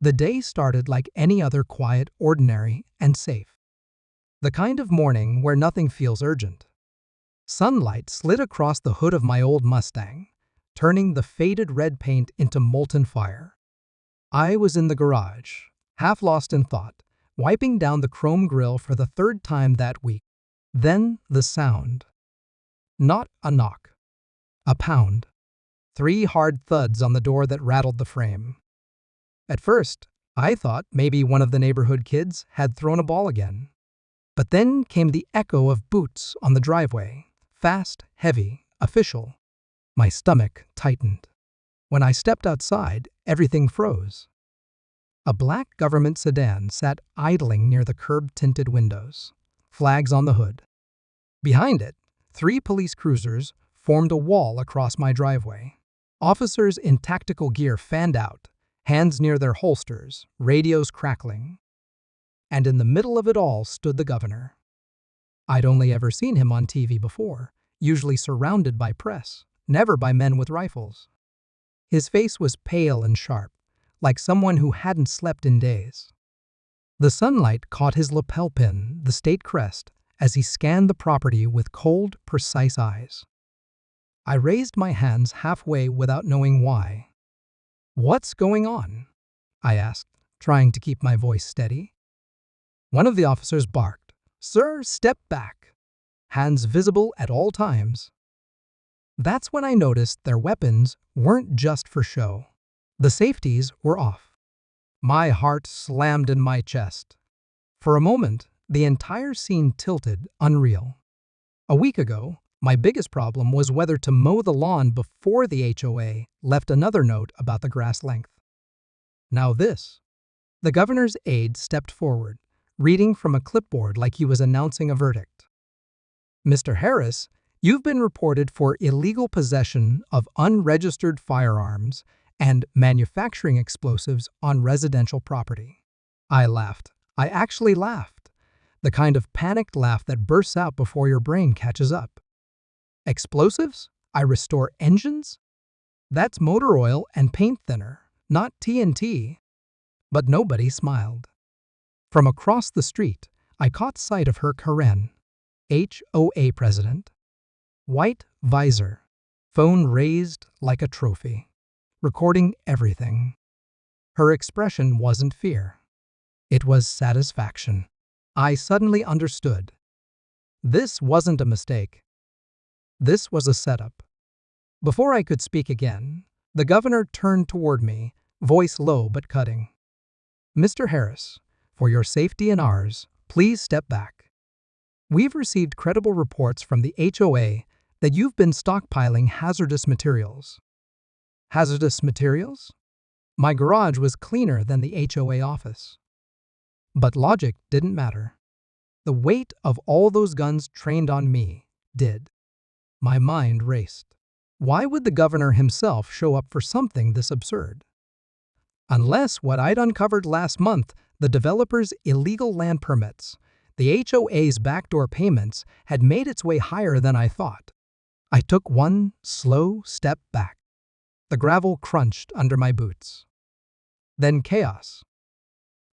The day started like any other quiet, ordinary, and safe. The kind of morning where nothing feels urgent. Sunlight slid across the hood of my old Mustang, turning the faded red paint into molten fire. I was in the garage, half lost in thought, wiping down the chrome grille for the third time that week. Then the sound. Not a knock. A pound. 3 hard thuds on the door that rattled the frame. At first, I thought maybe one of the neighborhood kids had thrown a ball again. But then came the echo of boots on the driveway. Fast, heavy, official. My stomach tightened. When I stepped outside, everything froze. A black government sedan sat idling near the curb-tinted windows, flags on the hood. Behind it, 3 police cruisers formed a wall across my driveway. Officers in tactical gear fanned out, hands near their holsters, radios crackling. And in the middle of it all stood the governor. I'd only ever seen him on TV before, usually surrounded by press, never by men with rifles. His face was pale and sharp, like someone who hadn't slept in days. The sunlight caught his lapel pin, the state crest, as he scanned the property with cold, precise eyes. I raised my hands halfway without knowing why. "What's going on?" I asked, trying to keep my voice steady. One of the officers barked, "Sir, step back." Hands visible at all times. That's when I noticed their weapons weren't just for show. The safeties were off. My heart slammed in my chest. For a moment, the entire scene tilted, unreal. A week ago, my biggest problem was whether to mow the lawn before the HOA left another note about the grass length. Now this. The governor's aide stepped forward, reading from a clipboard like he was announcing a verdict. "Mr. Harris, you've been reported for illegal possession of unregistered firearms and manufacturing explosives on residential property." I laughed. I actually laughed. The kind of panicked laugh that bursts out before your brain catches up. "Explosives? I restore engines? That's motor oil and paint thinner, not TNT." But nobody smiled. From across the street, I caught sight of her Karen, HOA president. White visor, phone raised like a trophy, recording everything. Her expression wasn't fear. It was satisfaction. I suddenly understood. This wasn't a mistake. This was a setup. Before I could speak again, the governor turned toward me, voice low but cutting. "Mr. Harris, for your safety and ours, please step back. We've received credible reports from the HOA that you've been stockpiling hazardous materials." Hazardous materials? My garage was cleaner than the HOA office. But logic didn't matter. The weight of all those guns trained on me did. My mind raced. Why would the governor himself show up for something this absurd? Unless what I'd uncovered last month, the developer's illegal land permits, the HOA's backdoor payments, had made its way higher than I thought. I took one slow step back. The gravel crunched under my boots. Then chaos.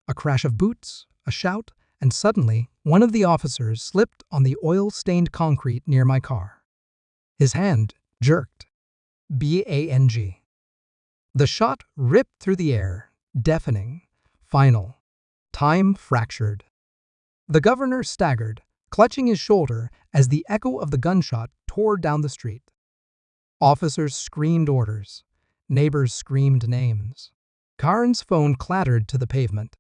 A crash of boots, a shout, and suddenly one of the officers slipped on the oil-stained concrete near my car. His hand jerked. BANG. The shot ripped through the air, deafening, final. Time fractured. The governor staggered, clutching his shoulder as the echo of the gunshot tore down the street. Officers screamed orders. Neighbors screamed names. Karen's phone clattered to the pavement.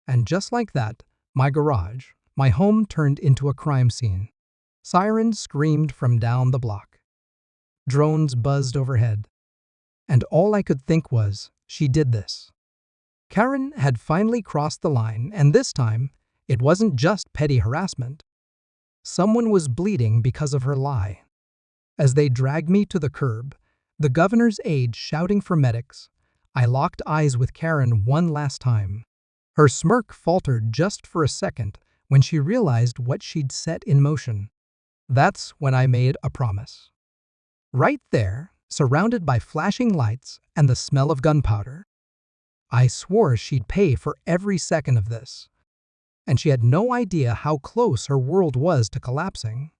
And just like that, my garage, my home turned into a crime scene. Sirens screamed from down the block. Drones buzzed overhead. And all I could think was, she did this. Karen had finally crossed the line, and this time, it wasn't just petty harassment. Someone was bleeding because of her lie. As they dragged me to the curb, the governor's aide shouting for medics, I locked eyes with Karen one last time. Her smirk faltered just for a second when she realized what she'd set in motion. That's when I made a promise. Right there, surrounded by flashing lights and the smell of gunpowder, I swore she'd pay for every second of this, and she had no idea how close her world was to collapsing.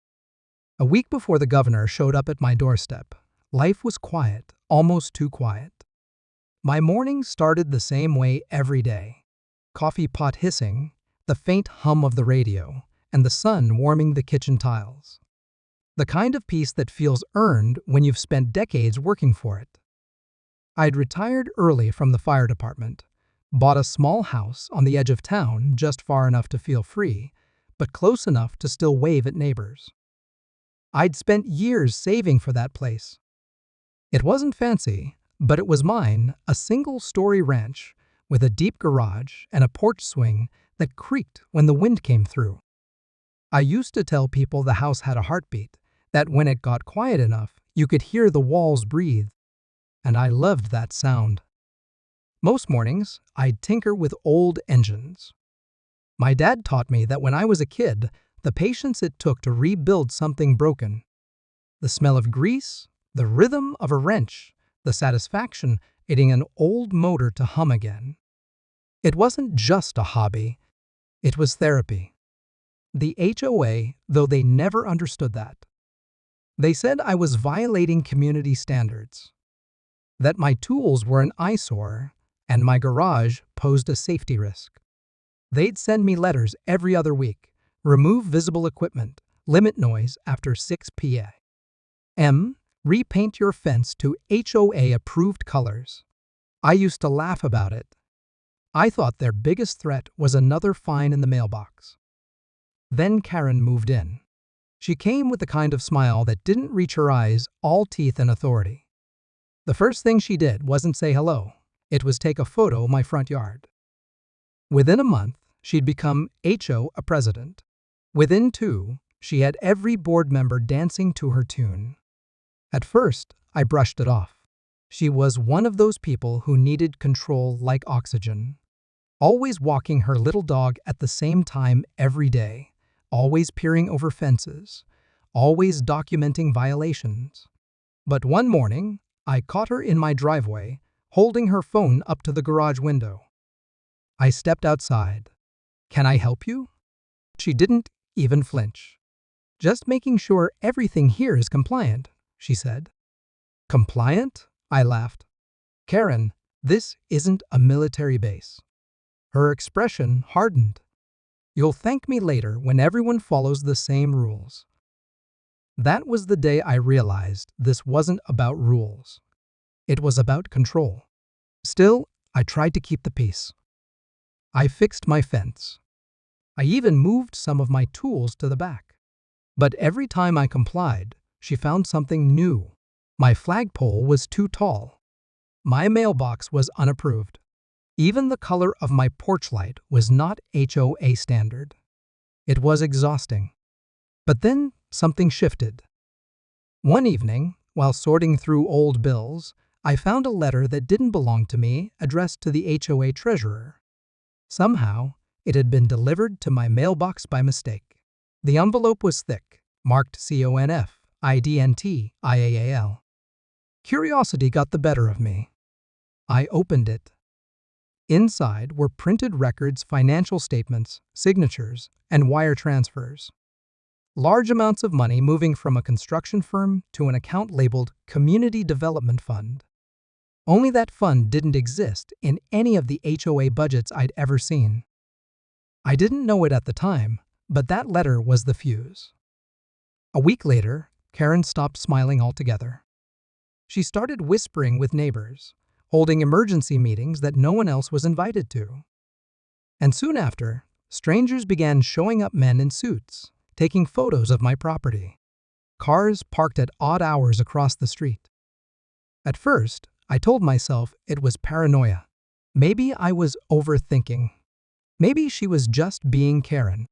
A week before the governor showed up at my doorstep, life was quiet, almost too quiet. My mornings started the same way every day. Coffee pot hissing, the faint hum of the radio, and the sun warming the kitchen tiles. The kind of peace that feels earned when you've spent decades working for it. I'd retired early from the fire department, bought a small house on the edge of town just far enough to feel free, but close enough to still wave at neighbors. I'd spent years saving for that place. It wasn't fancy, but it was mine, a single-story ranch with a deep garage and a porch swing that creaked when the wind came through. I used to tell people the house had a heartbeat, that when it got quiet enough, you could hear the walls breathe, and I loved that sound. Most mornings, I'd tinker with old engines. My dad taught me that when I was a kid, the patience it took to rebuild something broken. The smell of grease, the rhythm of a wrench, the satisfaction getting an old motor to hum again. It wasn't just a hobby, it was therapy. The HOA, though they never understood that. They said I was violating community standards, that my tools were an eyesore, and my garage posed a safety risk. They'd send me letters every other week, remove visible equipment, limit noise after 6 p.m., repaint your fence to HOA-approved colors. I used to laugh about it. I thought their biggest threat was another fine in the mailbox. Then Karen moved in. She came with the kind of smile that didn't reach her eyes, all teeth and authority. The first thing she did wasn't say hello. It was take a photo of my front yard. Within a month, she'd become HOA president. Within 2, she had every board member dancing to her tune. At first, I brushed it off. She was one of those people who needed control like oxygen. Always walking her little dog at the same time every day. Always peering over fences, always documenting violations. But one morning, I caught her in my driveway, holding her phone up to the garage window. I stepped outside. "Can I help you?" She didn't even flinch. "Just making sure everything here is compliant," she said. "Compliant?" I laughed. "Karen, this isn't a military base." Her expression hardened. "You'll thank me later when everyone follows the same rules." That was the day I realized this wasn't about rules. It was about control. Still, I tried to keep the peace. I fixed my fence. I even moved some of my tools to the back. But every time I complied, she found something new. My flagpole was too tall. My mailbox was unapproved. Even the color of my porch light was not HOA standard. It was exhausting. But then something shifted. One evening, while sorting through old bills, I found a letter that didn't belong to me addressed to the HOA treasurer. Somehow, it had been delivered to my mailbox by mistake. The envelope was thick, marked CONFIDENTIAL. Curiosity got the better of me. I opened it. Inside were printed records, financial statements, signatures, and wire transfers. Large amounts of money moving from a construction firm to an account labeled Community Development Fund. Only that fund didn't exist in any of the HOA budgets I'd ever seen. I didn't know it at the time, but that letter was the fuse. A week later, Karen stopped smiling altogether. She started whispering with neighbors, holding emergency meetings that no one else was invited to. And soon after, strangers began showing up, men in suits, taking photos of my property. Cars parked at odd hours across the street. At first, I told myself it was paranoia. Maybe I was overthinking. Maybe she was just being Karen.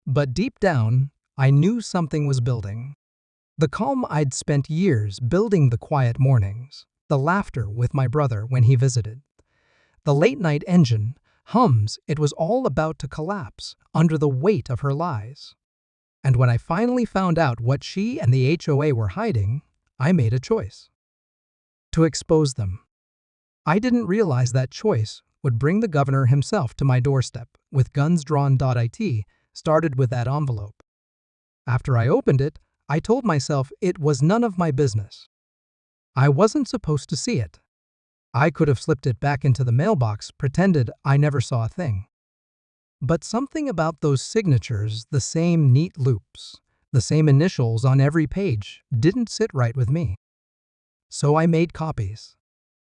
But deep down, I knew something was building. The calm I'd spent years building, the quiet mornings, the laughter with my brother when he visited, the late-night engine hums, it was all about to collapse under the weight of her lies. And when I finally found out what she and the HOA were hiding, I made a choice. To expose them. I didn't realize that choice would bring the governor himself to my doorstep with guns drawn. It started with that envelope. After I opened it, I told myself it was none of my business. I wasn't supposed to see it. I could have slipped it back into the mailbox, pretended I never saw a thing. But something about those signatures, the same neat loops, the same initials on every page, didn't sit right with me. So I made copies.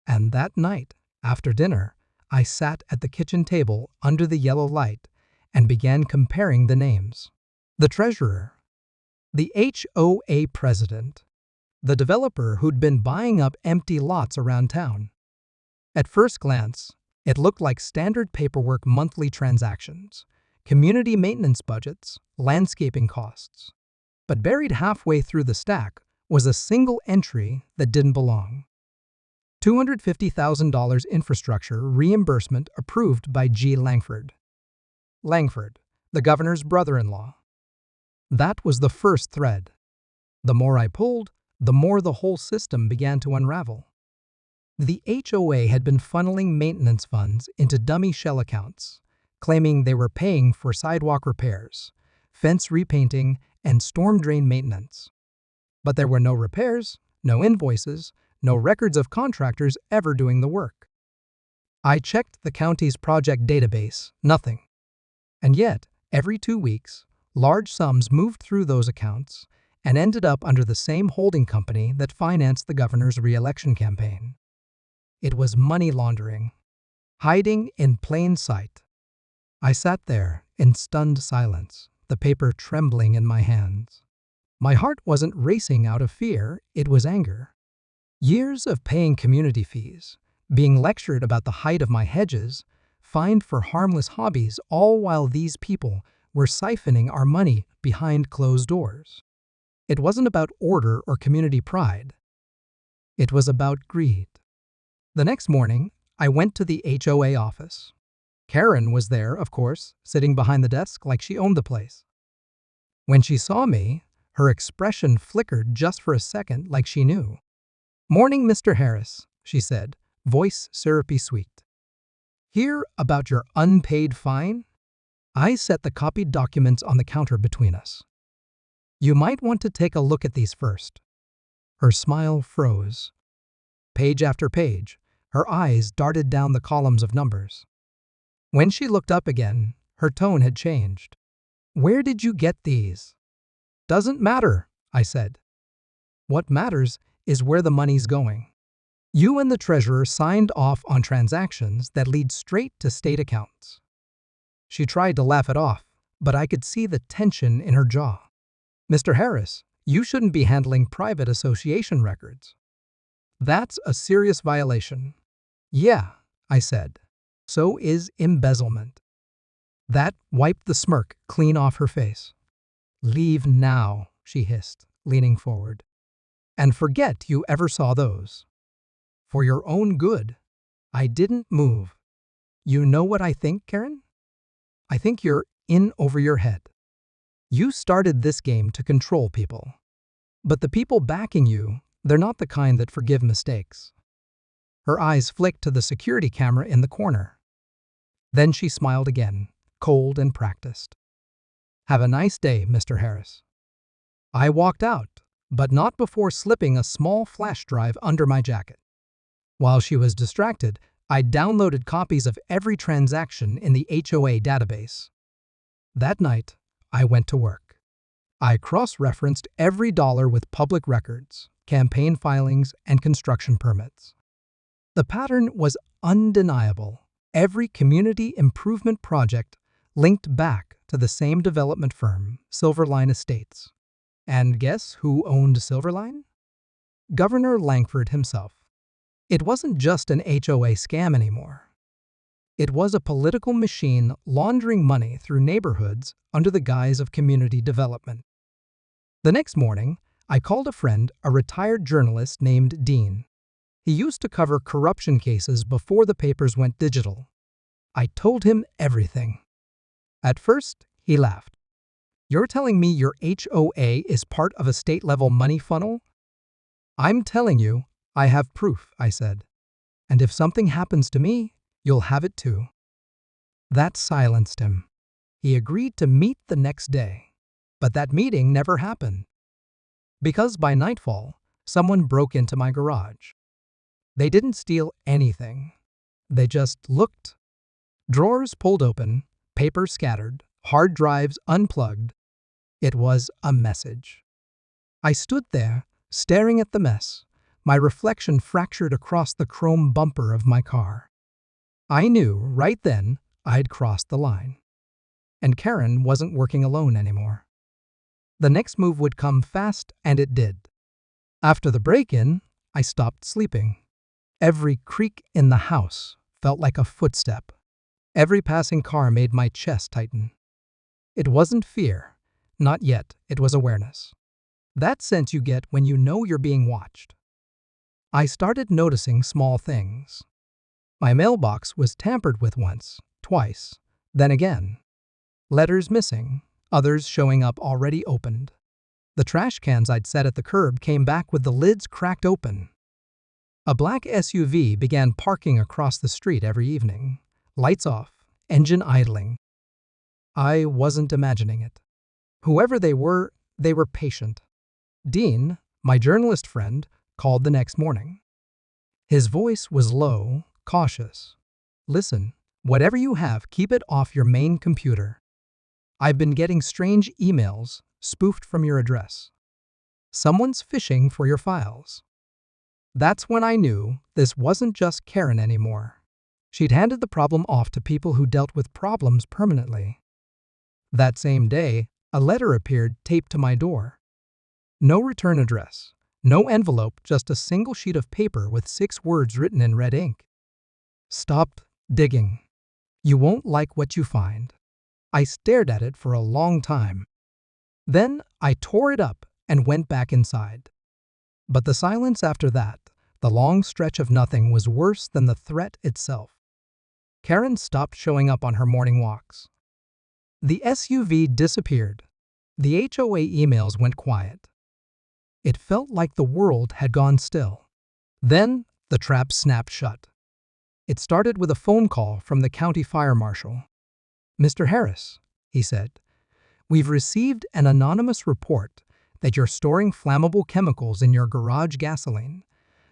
And that night, after dinner, I sat at the kitchen table under the yellow light and began comparing the names. The treasurer, the HOA president, the developer who'd been buying up empty lots around town. At first glance, it looked like standard paperwork monthly transactions, community maintenance budgets, landscaping costs. But buried halfway through the stack was a single entry that didn't belong. $250,000 infrastructure reimbursement approved by G. Langford. Langford, the governor's brother-in-law. That was the first thread. The more I pulled, the more the whole system began to unravel. The HOA had been funneling maintenance funds into dummy shell accounts, claiming they were paying for sidewalk repairs, fence repainting, and storm drain maintenance. But there were no repairs, no invoices, no records of contractors ever doing the work. I checked the county's project database, nothing. And yet, every 2 weeks, large sums moved through those accounts and ended up under the same holding company that financed the governor's re-election campaign. It was money laundering, hiding in plain sight. I sat there in stunned silence, the paper trembling in my hands. My heart wasn't racing out of fear, it was anger. Years of paying community fees, being lectured about the height of my hedges, fined for harmless hobbies, all while these people were siphoning our money behind closed doors. It wasn't about order or community pride. It was about greed. The next morning, I went to the HOA office. Karen was there, of course, sitting behind the desk like she owned the place. When she saw me, her expression flickered just for a second like she knew. "Morning, Mr. Harris," she said, voice syrupy sweet. "Hear about your unpaid fine?" I set the copied documents on the counter between us. "You might want to take a look at these first." Her smile froze. Page after page, her eyes darted down the columns of numbers. When she looked up again, her tone had changed. "Where did you get these?" "Doesn't matter," I said. "What matters is where the money's going. You and the treasurer signed off on transactions that lead straight to state accounts." She tried to laugh it off, but I could see the tension in her jaw. "Mr. Harris, you shouldn't be handling private association records. That's a serious violation." "Yeah," I said. "So is embezzlement." That wiped the smirk clean off her face. "Leave now," she hissed, leaning forward. "And forget you ever saw those. For your own good." I didn't move. "You know what I think, Karen? I think you're in over your head. You started this game to control people. But the people backing you, they're not the kind that forgive mistakes." Her eyes flicked to the security camera in the corner. Then she smiled again, cold and practiced. "Have a nice day, Mr. Harris." I walked out, but not before slipping a small flash drive under my jacket. While she was distracted, I downloaded copies of every transaction in the HOA database. That night, I went to work. I cross-referenced every dollar with public records, campaign filings, and construction permits. The pattern was undeniable. Every community improvement project linked back to the same development firm, Silverline Estates. And guess who owned Silverline? Governor Langford himself. It wasn't just an HOA scam anymore. It was a political machine laundering money through neighborhoods under the guise of community development. The next morning, I called a friend, a retired journalist named Dean. He used to cover corruption cases before the papers went digital. I told him everything. At first, he laughed. "You're telling me your HOA is part of a state-level money funnel?" "I'm telling you, I have proof," I said. "And if something happens to me, You'll have it too. That silenced him. He agreed to meet the next day, but that meeting never happened. Because by nightfall, someone broke into my garage. They didn't steal anything. They just looked. Drawers pulled open, paper scattered, hard drives unplugged. It was a message. I stood there, staring at the mess, my reflection fractured across the chrome bumper of my car. I knew right then I'd crossed the line. And Karen wasn't working alone anymore. The next move would come fast, and it did. After the break-in, I stopped sleeping. Every creak in the house felt like a footstep. Every passing car made my chest tighten. It wasn't fear. Not yet. It was awareness. That sense you get when you know you're being watched. I started noticing small things. My mailbox was tampered with once, twice, then again. Letters missing, others showing up already opened. The trash cans I'd set at the curb came back with the lids cracked open. A black SUV began parking across the street every evening. Lights off, engine idling. I wasn't imagining it. Whoever they were patient. Dean, my journalist friend, called the next morning. His voice was low, cautious. Listen, whatever you have, keep it off your main computer. I've been getting strange emails, spoofed from your address. Someone's fishing for your files. That's when I knew this wasn't just Karen anymore. She'd handed the problem off to people who dealt with problems permanently. That same day, a letter appeared taped to my door. No return address, no envelope, just a single sheet of paper with 6 words written in red ink. Stop digging. You won't like what you find. I stared at it for a long time. Then I tore it up and went back inside. But the silence after that, the long stretch of nothing, was worse than the threat itself. Karen stopped showing up on her morning walks. The SUV disappeared. The HOA emails went quiet. It felt like the world had gone still. Then the trap snapped shut. It started with a phone call from the county fire marshal. "Mr. Harris," he said, "we've received an anonymous report that you're storing flammable chemicals in your garage gasoline.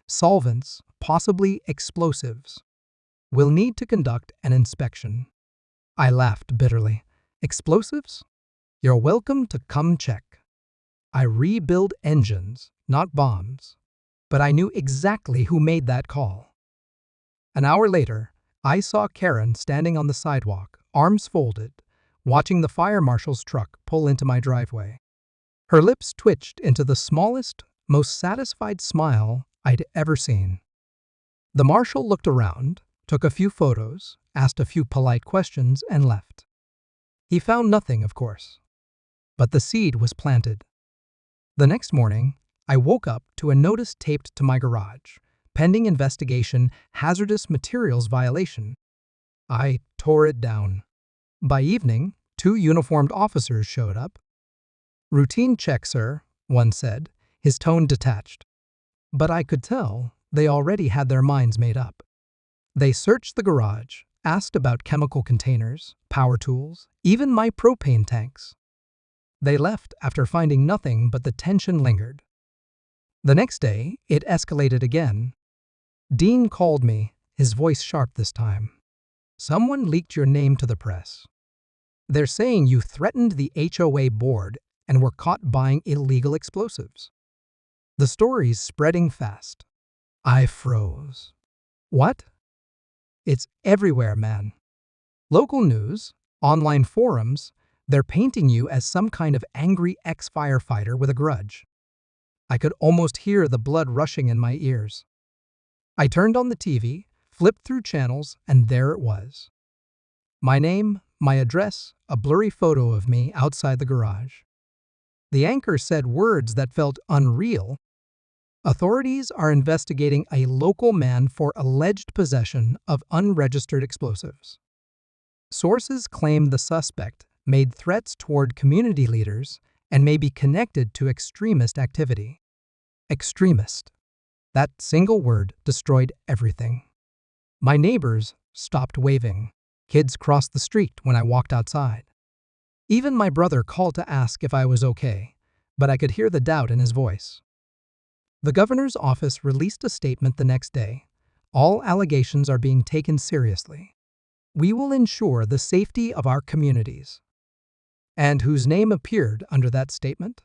Solvents, possibly explosives. We'll need to conduct an inspection." I laughed bitterly. Explosives? You're welcome to come check. I rebuild engines, not bombs. But I knew exactly who made that call. An hour later, I saw Karen standing on the sidewalk, arms folded, watching the fire marshal's truck pull into my driveway. Her lips twitched into the smallest, most satisfied smile I'd ever seen. The marshal looked around, took a few photos, asked a few polite questions, and left. He found nothing, of course. But the seed was planted. The next morning, I woke up to a notice taped to my garage. Pending investigation, hazardous materials violation. I tore it down. By evening, 2 uniformed officers showed up. "Routine check, sir," one said, his tone detached. But I could tell they already had their minds made up. They searched the garage, asked about chemical containers, power tools, even my propane tanks. They left after finding nothing, but the tension lingered. The next day, it escalated again. Dean called me, his voice sharp this time. "Someone leaked your name to the press. They're saying you threatened the HOA board and were caught buying illegal explosives." The story's spreading fast. I froze. What? It's everywhere, man. Local news, online forums, they're painting you as some kind of angry ex-firefighter with a grudge. I could almost hear the blood rushing in my ears. I turned on the TV, flipped through channels, and there it was. My name, my address, a blurry photo of me outside the garage. The anchor said words that felt unreal. "Authorities are investigating a local man for alleged possession of unregistered explosives. Sources claim the suspect made threats toward community leaders and may be connected to extremist activity." Extremist. That single word destroyed everything. My neighbors stopped waving. Kids crossed the street when I walked outside. Even my brother called to ask if I was okay, but I could hear the doubt in his voice. The governor's office released a statement the next day. All allegations are being taken seriously. We will ensure the safety of our communities. And whose name appeared under that statement?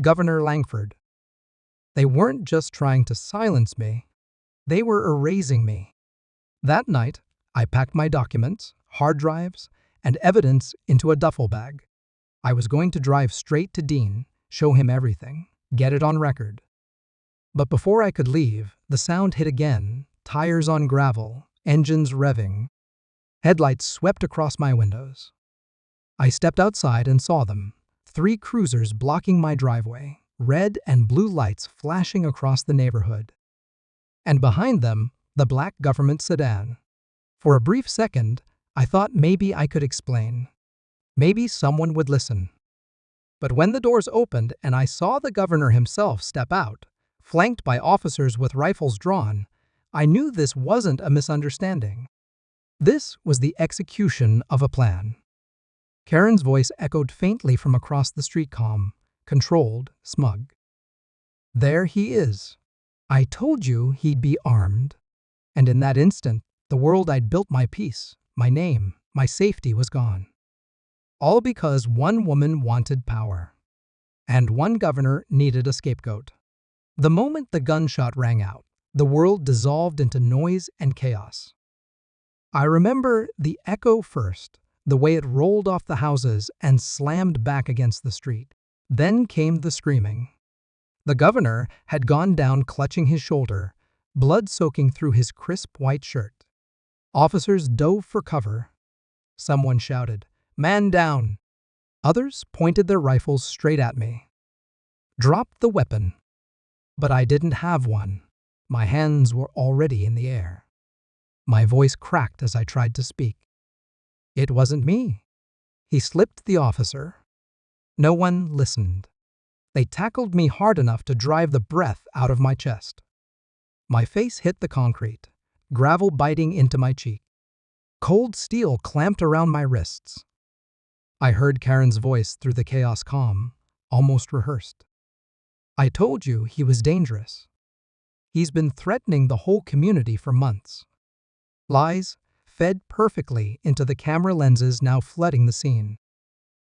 Governor Langford. They weren't just trying to silence me, they were erasing me. That night, I packed my documents, hard drives, and evidence into a duffel bag. I was going to drive straight to Dean, show him everything, get it on record. But before I could leave, the sound hit again, tires on gravel, engines revving. Headlights swept across my windows. I stepped outside and saw them, 3 cruisers blocking my driveway, red and blue lights flashing across the neighborhood. And behind them, the black government sedan. For a brief second, I thought maybe I could explain. Maybe someone would listen. But when the doors opened and I saw the governor himself step out, flanked by officers with rifles drawn, I knew this wasn't a misunderstanding. This was the execution of a plan. Karen's voice echoed faintly from across the street, calm, controlled, smug. There he is. I told you he'd be armed. And in that instant, the world I'd built, my peace, my name, my safety was gone. All because one woman wanted power. And one governor needed a scapegoat. The moment the gunshot rang out, the world dissolved into noise and chaos. I remember the echo first, the way it rolled off the houses and slammed back against the street. Then came the screaming. The governor had gone down clutching his shoulder, blood soaking through his crisp white shirt. Officers dove for cover. Someone shouted, "Man down!" Others pointed their rifles straight at me. Drop the weapon. But I didn't have one. My hands were already in the air. My voice cracked as I tried to speak. It wasn't me. He slipped the officer. No one listened. They tackled me hard enough to drive the breath out of my chest. My face hit the concrete, gravel biting into my cheek. Cold steel clamped around my wrists. I heard Karen's voice through the chaos, calm, almost rehearsed. I told you he was dangerous. He's been threatening the whole community for months. Lies fed perfectly into the camera lenses now flooding the scene.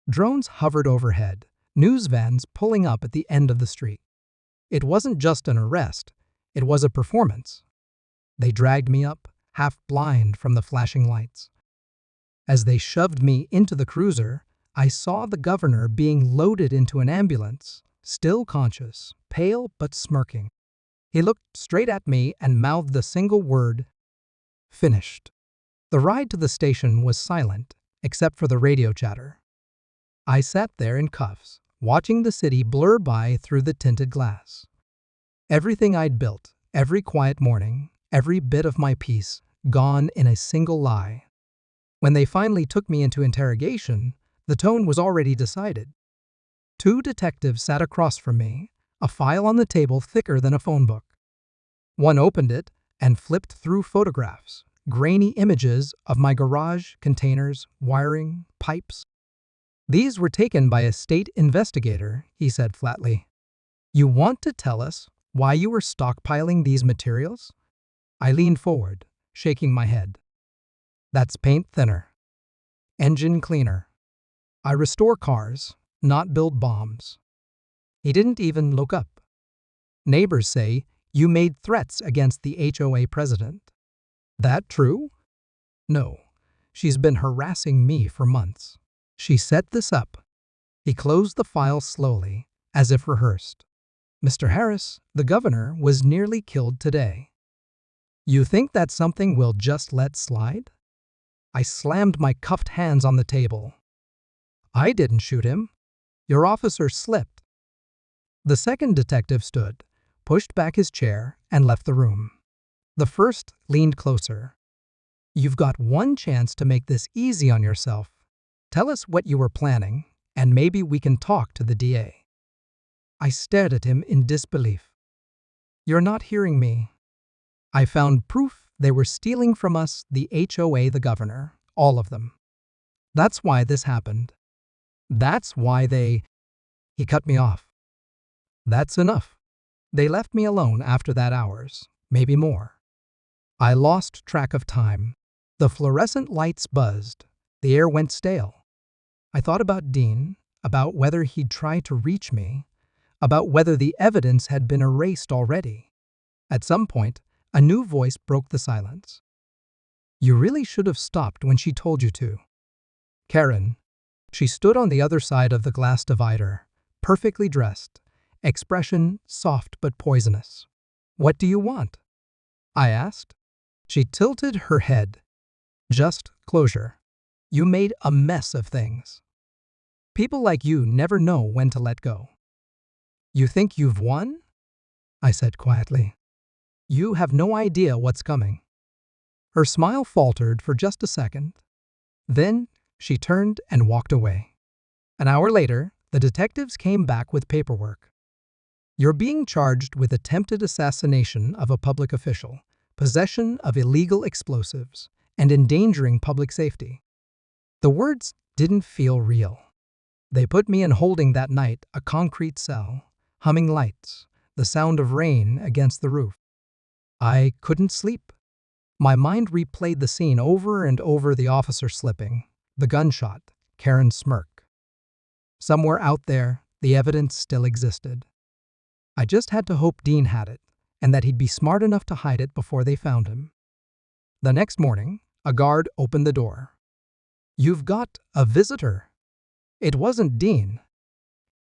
Drones hovered overhead, news vans pulling up at the end of the street. It wasn't just an arrest, it was a performance. They dragged me up, half blind from the flashing lights. As they shoved me into the cruiser, I saw the governor being loaded into an ambulance, still conscious, pale but smirking. He looked straight at me and mouthed a single word, "Finished." The ride to the station was silent, except for the radio chatter. I sat there in cuffs, watching the city blur by through the tinted glass. Everything I'd built, every quiet morning, every bit of my peace, gone in a single lie. When they finally took me into interrogation, the tone was already decided. 2 detectives sat across from me, a file on the table thicker than a phone book. One opened it and flipped through photographs, grainy images of my garage, containers, wiring, pipes. "These were taken by a state investigator," he said flatly. "You want to tell us why you were stockpiling these materials?" I leaned forward, shaking my head. "That's paint thinner. Engine cleaner. I restore cars, not build bombs." He didn't even look up. "Neighbors say you made threats against the HOA president. That true?" "No. She's been harassing me for months. She set this up." He closed the file slowly, as if rehearsed. "Mr. Harris, the governor, was nearly killed today. You think that's something we'll just let slide?" I slammed my cuffed hands on the table. "I didn't shoot him. Your officer slipped." The second detective stood, pushed back his chair, and left the room. The first leaned closer. "You've got one chance to make this easy on yourself. Tell us what you were planning, and maybe we can talk to the DA." I stared at him in disbelief. "You're not hearing me. I found proof They were stealing from us, the HOA, the governor, all of them. That's why this happened. That's why they... He cut me off. That's enough. They left me alone after that hours, maybe more. I lost track of time. The fluorescent lights buzzed. The air went stale. I thought about Dean, about whether he'd tried to reach me, about whether the evidence had been erased already. At some point, a new voice broke the silence. You really should have stopped when she told you to. Karen. She stood on the other side of the glass divider, perfectly dressed, expression soft but poisonous. What do you want? I asked. She tilted her head. Just closure. You made a mess of things. People like you never know when to let go. You think you've won? I said quietly. You have no idea what's coming. Her smile faltered for just a second. Then she turned and walked away. An hour later, the detectives came back with paperwork. You're being charged with attempted assassination of a public official, possession of illegal explosives, and endangering public safety. The words didn't feel real. They put me in holding that night, a concrete cell, humming lights, the sound of rain against the roof. I couldn't sleep. My mind replayed the scene over and over, the officer slipping, the gunshot, Karen's smirk. Somewhere out there, the evidence still existed. I just had to hope Dean had it, and that he'd be smart enough to hide it before they found him. The next morning, a guard opened the door. You've got a visitor. It wasn't Dean.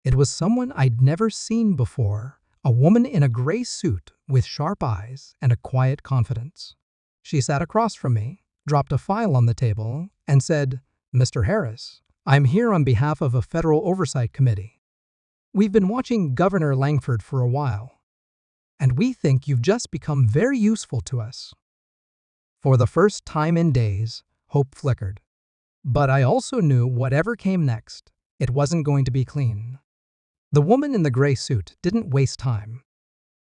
It was someone I'd never seen before, a woman in a gray suit with sharp eyes and a quiet confidence. She sat across from me, dropped a file on the table, and said, Mr. Harris, I'm here on behalf of a federal oversight committee. We've been watching Governor Langford for a while, and we think you've just become very useful to us. For the first time in days, hope flickered. But I also knew whatever came next, it wasn't going to be clean. The woman in the gray suit didn't waste time.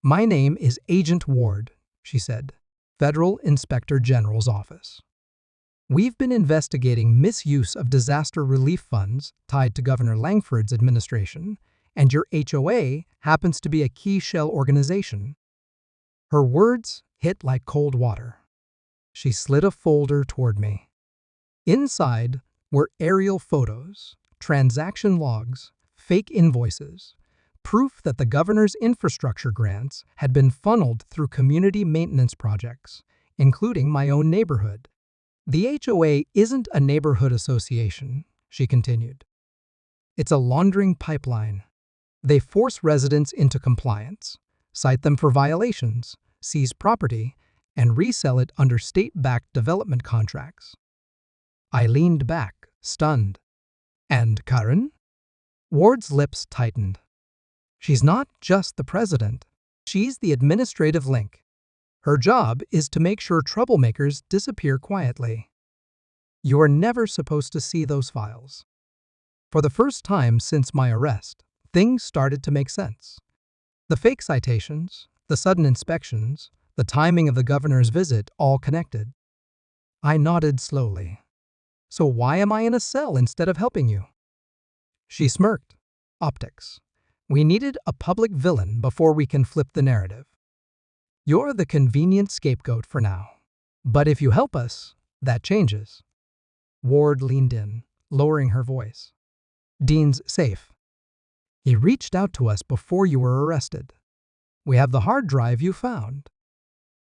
My name is Agent Ward, she said, Federal Inspector General's office. We've been investigating misuse of disaster relief funds tied to Governor Langford's administration, and your HOA happens to be a key shell organization. Her words hit like cold water. She slid a folder toward me. Inside were aerial photos, transaction logs, fake invoices, proof that the governor's infrastructure grants had been funneled through community maintenance projects, including my own neighborhood. The HOA isn't a neighborhood association, she continued. It's a laundering pipeline. They force residents into compliance, cite them for violations, seize property, and resell it under state-backed development contracts. I leaned back, stunned. And Karen? Ward's lips tightened. She's not just the president. She's the administrative link. Her job is to make sure troublemakers disappear quietly. You're never supposed to see those files. For the first time since my arrest, things started to make sense. The fake citations, the sudden inspections, the timing of the governor's visit all connected. I nodded slowly. So why am I in a cell instead of helping you? She smirked. Optics. We needed a public villain before we can flip the narrative. You're the convenient scapegoat for now. But if you help us, that changes. Ward leaned in, lowering her voice. Dean's safe. He reached out to us before you were arrested. We have the hard drive you found.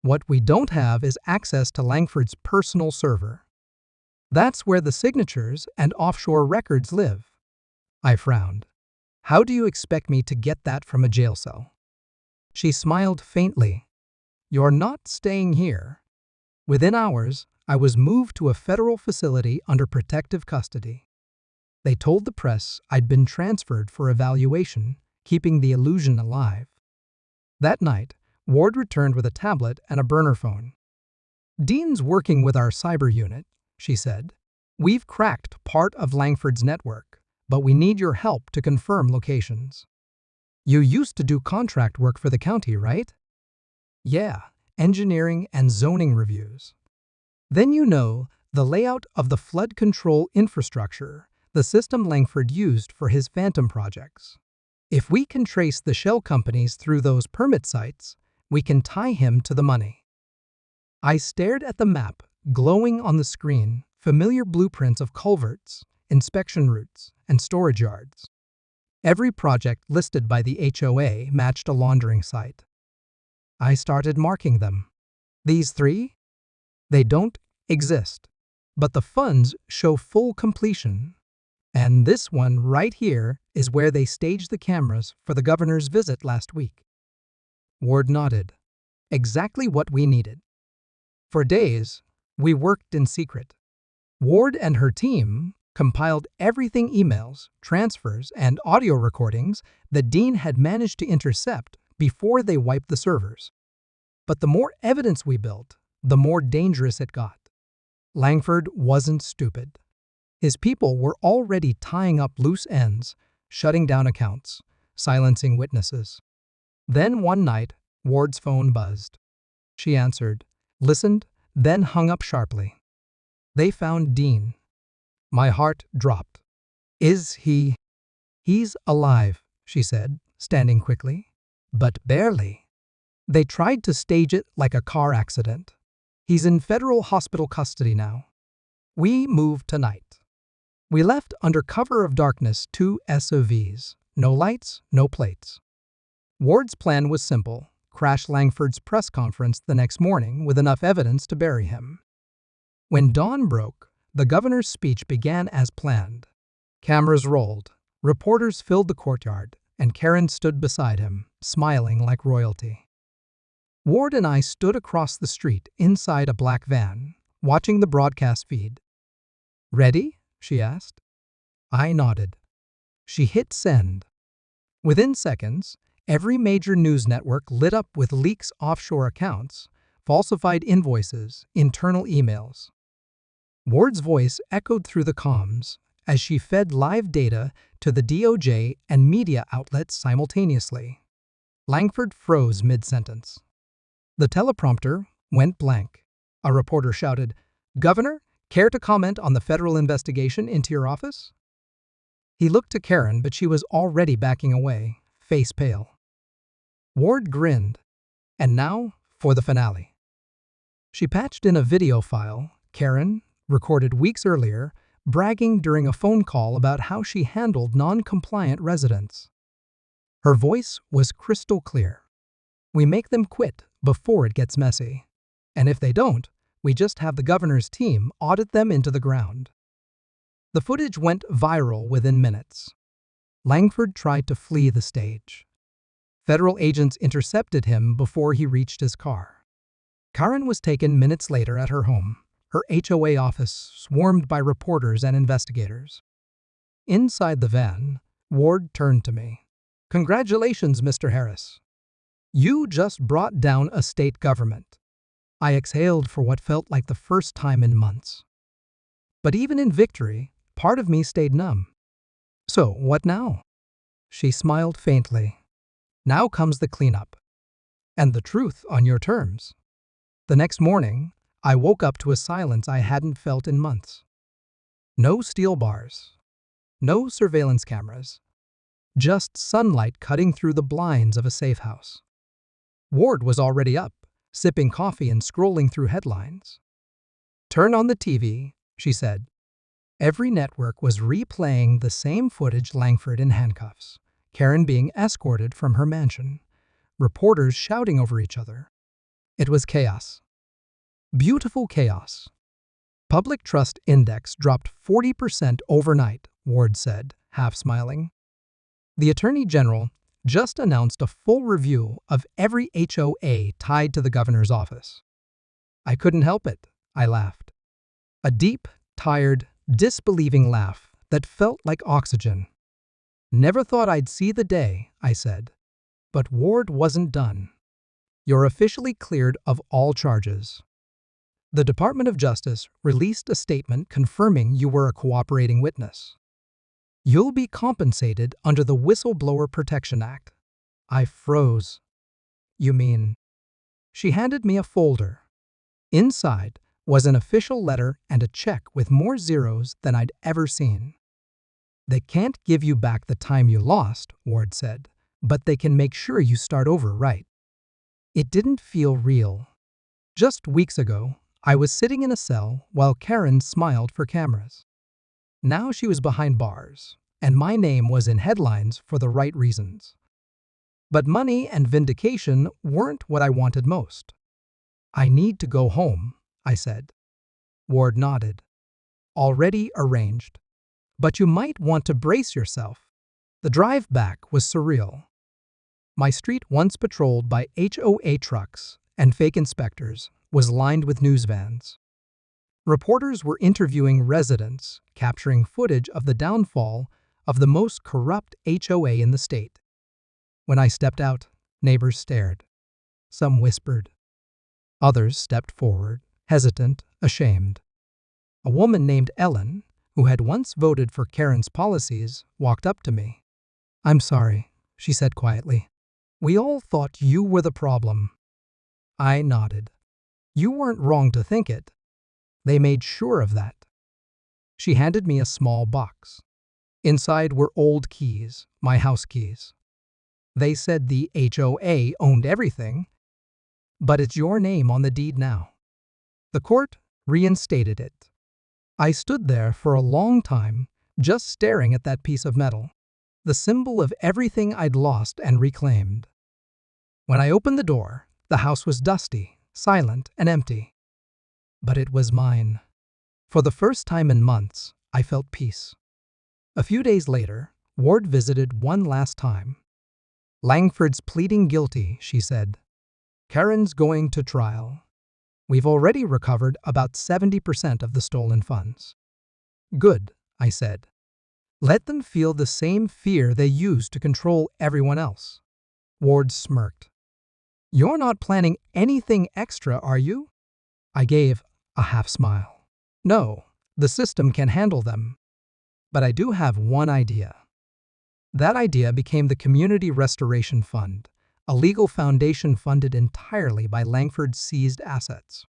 What we don't have is access to Langford's personal server. That's where the signatures and offshore records live. I frowned. How do you expect me to get that from a jail cell? She smiled faintly. You're not staying here. Within hours, I was moved to a federal facility under protective custody. They told the press I'd been transferred for evaluation, keeping the illusion alive. That night, Ward returned with a tablet and a burner phone. Dean's working with our cyber unit, she said. We've cracked part of Langford's network, but we need your help to confirm locations. You used to do contract work for the county, right? Yeah, engineering, and zoning reviews. Then you know the layout of the flood control infrastructure, the system Langford used for his phantom projects. If we can trace the shell companies through those permit sites, we can tie him to the money. I stared at the map, glowing on the screen, familiar blueprints of culverts, inspection routes, and storage yards. Every project listed by the HOA matched a laundering site. I started marking them. These 3? They don't exist. But the funds show full completion. And this one right here is where they staged the cameras for the governor's visit last week. Ward nodded. Exactly what we needed. For days, we worked in secret. Ward and her team compiled everything: emails, transfers, and audio recordings that Dean had managed to intercept before they wiped the servers. But the more evidence we built, the more dangerous it got. Langford wasn't stupid. His people were already tying up loose ends, shutting down accounts, silencing witnesses. Then one night, Ward's phone buzzed. She answered, listened, then hung up sharply. They found Dean. My heart dropped. Is he? He's alive, she said, standing quickly. But barely. They tried to stage it like a car accident. He's in federal hospital custody now. We moved tonight. We left under cover of darkness 2 SUVs. No lights, no plates. Ward's plan was simple: crash Langford's press conference the next morning with enough evidence to bury him. When dawn broke, the governor's speech began as planned. Cameras rolled, reporters filled the courtyard, and Karen stood beside him, smiling like royalty. Ward and I stood across the street inside a black van, watching the broadcast feed. Ready? She asked. I nodded. She hit send. Within seconds, every major news network lit up with leaks: offshore accounts, falsified invoices, internal emails. Ward's voice echoed through the comms as she fed live data to the DOJ and media outlets simultaneously. Langford froze mid-sentence. The teleprompter went blank. A reporter shouted, "Governor, care to comment on the federal investigation into your office?" He looked to Karen, but she was already backing away, face pale. Ward grinned. And now for the finale. She patched in a video file Karen recorded weeks earlier, bragging during a phone call about how she handled non-compliant residents. Her voice was crystal clear. We make them quit before it gets messy. And if they don't, we just have the governor's team audit them into the ground. The footage went viral within minutes. Langford tried to flee the stage. Federal agents intercepted him before he reached his car. Karen was taken minutes later at her home, her HOA office swarmed by reporters and investigators. Inside the van, Ward turned to me. "Congratulations, Mr. Harris. You just brought down a state government." I exhaled for what felt like the first time in months. But even in victory, part of me stayed numb. "So, what now?" She smiled faintly. "Now comes the cleanup. And the truth on your terms." The next morning, I woke up to a silence I hadn't felt in months. No steel bars. No surveillance cameras. Just sunlight cutting through the blinds of a safe house. Ward was already up, sipping coffee and scrolling through headlines. "Turn on the TV," she said. Every network was replaying the same footage: Langford in handcuffs, Karen being escorted from her mansion, reporters shouting over each other. It was chaos. Beautiful chaos. Public trust index dropped 40% overnight, Ward said, half smiling. The Attorney General just announced a full review of every HOA tied to the governor's office. I couldn't help it, I laughed. A deep, tired, disbelieving laugh that felt like oxygen. "Never thought I'd see the day," I said. But Ward wasn't done. "You're officially cleared of all charges. The Department of Justice released a statement confirming you were a cooperating witness. You'll be compensated under the Whistleblower Protection Act." I froze. "You mean?" She handed me a folder. Inside was an official letter and a check with more zeros than I'd ever seen. "They can't give you back the time you lost," Ward said, "but they can make sure you start over right." It didn't feel real. Just weeks ago, I was sitting in a cell while Karen smiled for cameras. Now she was behind bars, and my name was in headlines for the right reasons. But money and vindication weren't what I wanted most. "I need to go home," I said. Ward nodded. "Already arranged. But you might want to brace yourself." The drive back was surreal. My street, once patrolled by HOA trucks and fake inspectors, was lined with news vans. Reporters were interviewing residents, capturing footage of the downfall of the most corrupt HOA in the state. When I stepped out, neighbors stared. Some whispered. Others stepped forward, hesitant, ashamed. A woman named Ellen, who had once voted for Karen's policies, walked up to me. "I'm sorry," she said quietly. "We all thought you were the problem." I nodded. "You weren't wrong to think it. They made sure of that." She handed me a small box. Inside were old keys, my house keys. "They said the HOA owned everything, but it's your name on the deed now." The court reinstated it. I stood there for a long time, just staring at that piece of metal, the symbol of everything I'd lost and reclaimed. When I opened the door, the house was dusty, silent, and empty. But it was mine. For the first time in months, I felt peace. A few days later, Ward visited one last time. "Langford's pleading guilty," she said. "Karen's going to trial. We've already recovered about 70% of the stolen funds." "Good," I said. "Let them feel the same fear they used to control everyone else." Ward smirked. "You're not planning anything extra, are you?" I gave a half smile. "No, the system can handle them. But I do have one idea." That idea became the Community Restoration Fund, a legal foundation funded entirely by Langford's seized assets.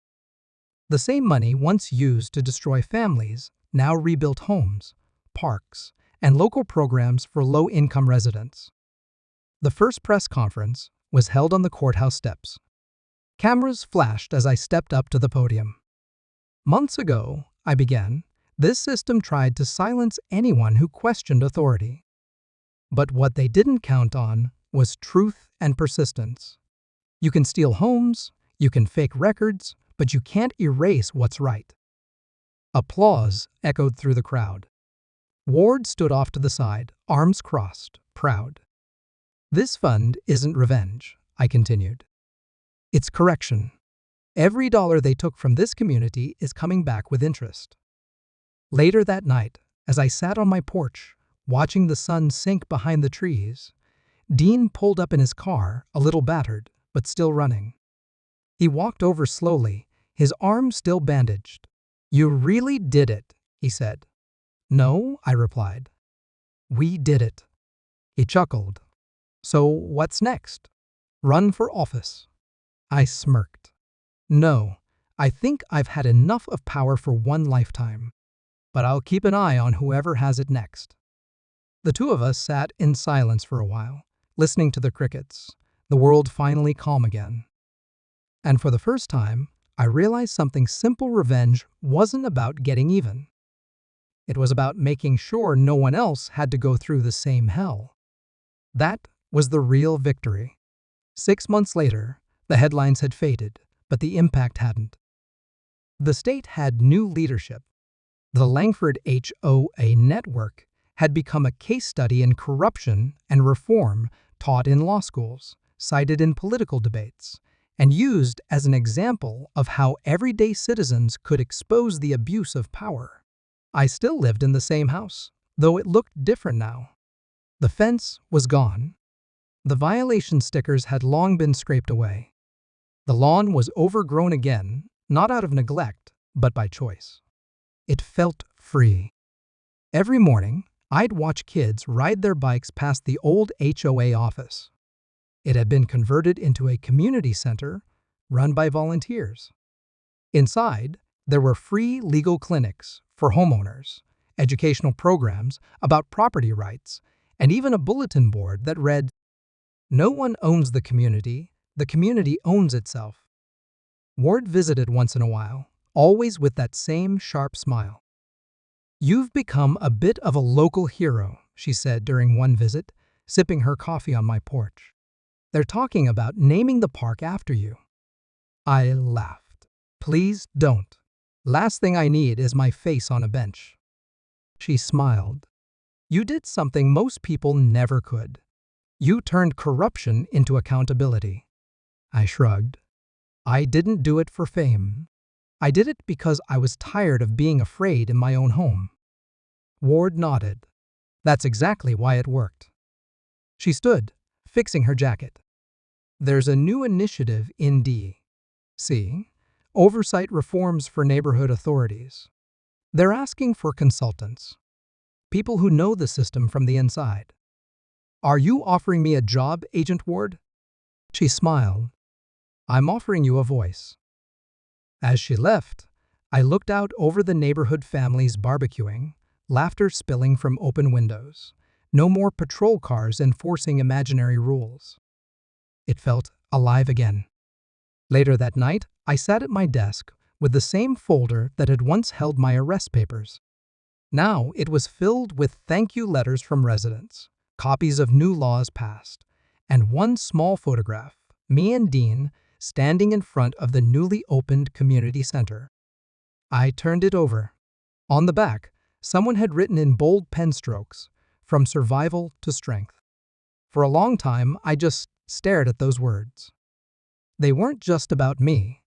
The same money once used to destroy families now rebuilt homes, parks, and local programs for low-income residents. The first press conference was held on the courthouse steps. Cameras flashed as I stepped up to the podium. "Months ago," I began, "this system tried to silence anyone who questioned authority. But what they didn't count on was truth and persistence. You can steal homes, you can fake records, but you can't erase what's right." Applause echoed through the crowd. Ward stood off to the side, arms crossed, proud. "This fund isn't revenge," I continued. "It's correction. Every dollar they took from this community is coming back with interest." Later that night, as I sat on my porch, watching the sun sink behind the trees, Dean pulled up in his car, a little battered, but still running. He walked over slowly, his arm still bandaged. "You really did it," he said. "No," I replied. "We did it." He chuckled. "So what's next? Run for office?" I smirked. "No, I think I've had enough of power for one lifetime. But I'll keep an eye on whoever has it next." The two of us sat in silence for a while, listening to the crickets, the world finally calm again. And for the first time, I realized something simple. Revenge wasn't about getting even. It was about making sure no one else had to go through the same hell. That was the real victory. 6 months later, the headlines had faded, but the impact hadn't. The state had new leadership. The Langford HOA network had become a case study in corruption and reform, taught in law schools, cited in political debates, and used as an example of how everyday citizens could expose the abuse of power. I still lived in the same house, though it looked different now. The fence was gone. The violation stickers had long been scraped away. The lawn was overgrown again, not out of neglect, but by choice. It felt free. Every morning, I'd watch kids ride their bikes past the old HOA office. It had been converted into a community center, run by volunteers. Inside, there were free legal clinics for homeowners, educational programs about property rights, and even a bulletin board that read, "No one owns the community owns itself." Ward visited once in a while, always with that same sharp smile. "You've become a bit of a local hero," she said during one visit, sipping her coffee on my porch. "They're talking about naming the park after you." I laughed. "Please don't. Last thing I need is my face on a bench." She smiled. "You did something most people never could. You turned corruption into accountability." I shrugged. "I didn't do it for fame. I did it because I was tired of being afraid in my own home." Ward nodded. "That's exactly why it worked." She stood, fixing her jacket. "There's a new initiative in D.C. Oversight reforms for neighborhood authorities. They're asking for consultants, people who know the system from the inside. Are you offering me a job, Agent Ward?" She smiled. "I'm offering you a voice." As she left, I looked out over the neighborhood families barbecuing, laughter spilling from open windows. No more patrol cars enforcing imaginary rules. It felt alive again. Later that night, I sat at my desk with the same folder that had once held my arrest papers. Now it was filled with thank you letters from residents, copies of new laws passed, and one small photograph, me and Dean, standing in front of the newly opened community center. I turned it over. On the back, someone had written in bold pen strokes, "From survival to strength." For a long time, I just stared at those words. They weren't just about me.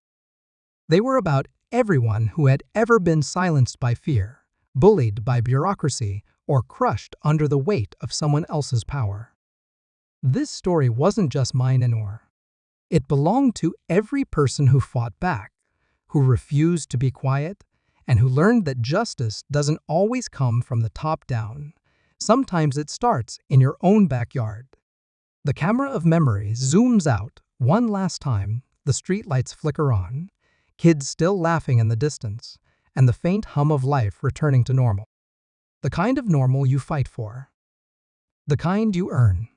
They were about everyone who had ever been silenced by fear, bullied by bureaucracy, or crushed under the weight of someone else's power. This story wasn't just mine anymore. It belonged to every person who fought back, who refused to be quiet, and who learned that justice doesn't always come from the top down. Sometimes it starts in your own backyard. The camera of memory zooms out one last time, the streetlights flicker on, kids still laughing in the distance, and the faint hum of life returning to normal. The kind of normal you fight for. The kind you earn.